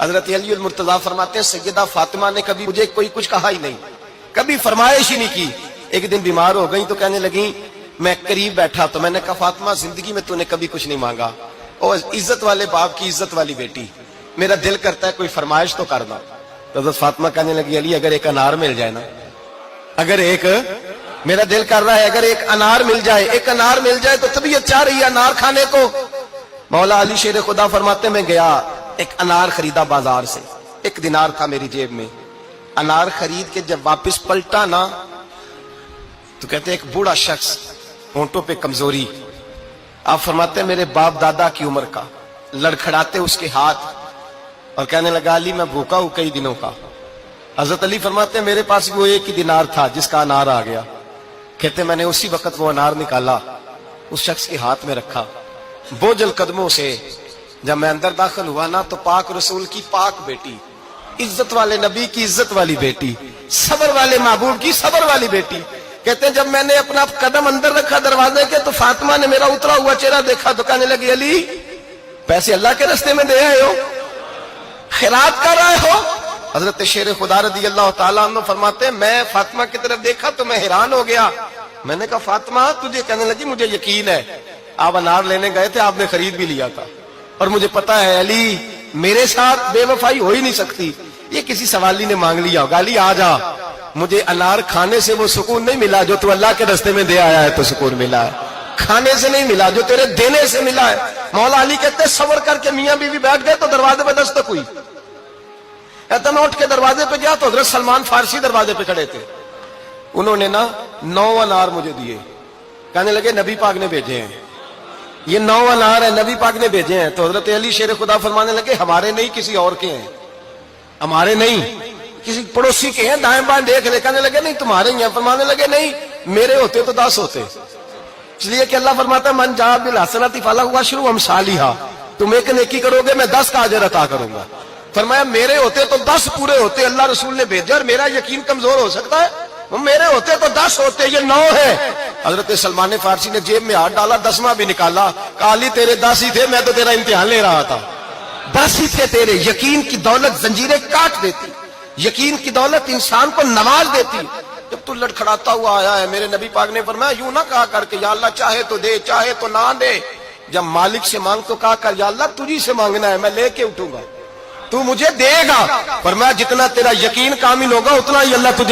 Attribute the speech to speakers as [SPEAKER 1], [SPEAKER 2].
[SPEAKER 1] حضرت علی المرتضیٰ فرماتے ہیں سیدہ فاطمہ نے کبھی مجھے کوئی کچھ کہا ہی نہیں، کبھی فرمائش ہی نہیں کی۔ ایک دن بیمار ہو گئی تو کہنے لگی، میں قریب بیٹھا تو میں نے کہا فاطمہ زندگی میں تو نے کبھی کچھ نہیں مانگا، اور عزت والے باپ کی عزت والی بیٹی، میرا دل کرتا ہے کوئی فرمائش تو کرنا۔ تو حضرت فاطمہ کہنے لگی علی اگر ایک انار مل جائے نا، اگر ایک، میرا دل کر رہا ہے اگر ایک انار مل جائے، ایک انار مل جائے تو طبیعت چاہ رہی ہے انار کھانے کو۔ مولا علی شیر خدا فرماتے میں گیا، ایک انار خریدا بازار سے، 1 دینار تھا میری جیب میں، انار خرید کے جب واپس پلٹا نا تو کہتے ایک بوڑھا شخص، ہونٹوں پہ کمزوری، آپ فرماتے ہیں میرے باپ دادا کی عمر کا، لڑکھڑاتے اس کے ہاتھ اور کہنے لگا علی میں بھوکا ہوں کئی دنوں کا۔ حضرت علی فرماتے ہیں میرے پاس وہ 1 ہی دینار تھا جس کا انار آ گیا، کہتے میں نے اسی وقت وہ انار نکالا، اس شخص کے ہاتھ میں رکھا، بوجھل قدموں سے جب میں اندر داخل ہوا نا تو پاک رسول کی پاک بیٹی، عزت والے نبی کی عزت والی بیٹی، صبر والے محبوب کی صبر والی بیٹی، کہتے ہیں جب میں نے اپنا قدم اندر رکھا دروازے کے تو فاطمہ نے میرا اترا ہوا چہرہ دیکھا تو کہنے لگی علی پیسے اللہ کے راستے میں دے آئے ہو، خیرات کر رہے ہو؟ حضرت شیر خدا رضی اللہ تعالیٰ عنہ فرماتے ہیں میں فاطمہ کی طرف دیکھا تو میں حیران ہو گیا، میں نے کہا فاطمہ تجھے، کہنے لگی مجھے یقین ہے آپ انار لینے گئے تھے، آپ نے خرید بھی لیا تھا، اور مجھے پتا ہے علی میرے ساتھ بے وفائی ہو ہی نہیں سکتی، یہ کسی سوالی نے مانگ لیا ہوگا، علی آ جا، مجھے انار کھانے سے وہ سکون نہیں ملا جو تو اللہ کے راستے میں دے آیا ہے تو سکون ملا ہے، کھانے سے نہیں ملا جو تیرے دینے سے ملا ہے۔ مولا علی کہتے صبر کر کے میاں بیوی بیٹھ گئے تو دروازے پہ دستک ہوئی، کہتا میں اٹھ کے دروازے پہ گیا تو حضرت سلمان فارسی دروازے پہ کھڑے تھے، انہوں نے نا 9 انار مجھے دیے، کہنے لگے نبی پاک نے بھیجے ہیں، یہ 9 انار ہیں نبی پاک نے بھیجے ہیں۔ تو حضرت علی شیر خدا فرمانے لگے ہمارے نہیں کسی اور کے ہیں، ہمارے نہیں کسی پڑوسی کے ہیں، دائیں بائیں دیکھ لے، کہنے لگے نہیں تمہارے ہی ہیں، فرمانے لگے نہیں میرے ہوتے تو 10 ہوتے، اس لیے کہ اللہ فرماتا ہے من جاء بالحسنۃ فلہ عشر امثالھا، تم ایک نیکی کرو گے میں 10 کا اجر عطا کروں گا۔ فرمایا میرے ہوتے تو 10 پورے ہوتے، اللہ رسول نے بھیجا اور میرا یقین کمزور ہو سکتا ہے، میرے ہوتے تو 10 ہوتے، یہ 9 ہے۔ حضرت سلمان فارسی نے جیب میں ہاتھ ڈالا، 10واں بھی نکالا، کہا علی تیرے 10 ہی تھے، میں تو تیرا امتحان لے رہا تھا، 10 ہی تھے تیرے۔ یقین کی دولت زنجیریں کاٹ دیتی، یقین کی دولت انسان کو نواز دیتی۔ جب تو لڑکھڑاتا ہوا آیا ہے، میرے نبی پاک نے فرمایا یوں نہ کہا کر کے یا اللہ چاہے تو دے چاہے تو نہ دے، جب مالک سے مانگ تو کہا کر یا اللہ تجھی سے مانگنا ہے، میں لے کے اٹھوں گا، تو مجھے دے گا۔ فرمایا جتنا تیرا یقین کامل ہوگا اتنا ہی اللہ تجھے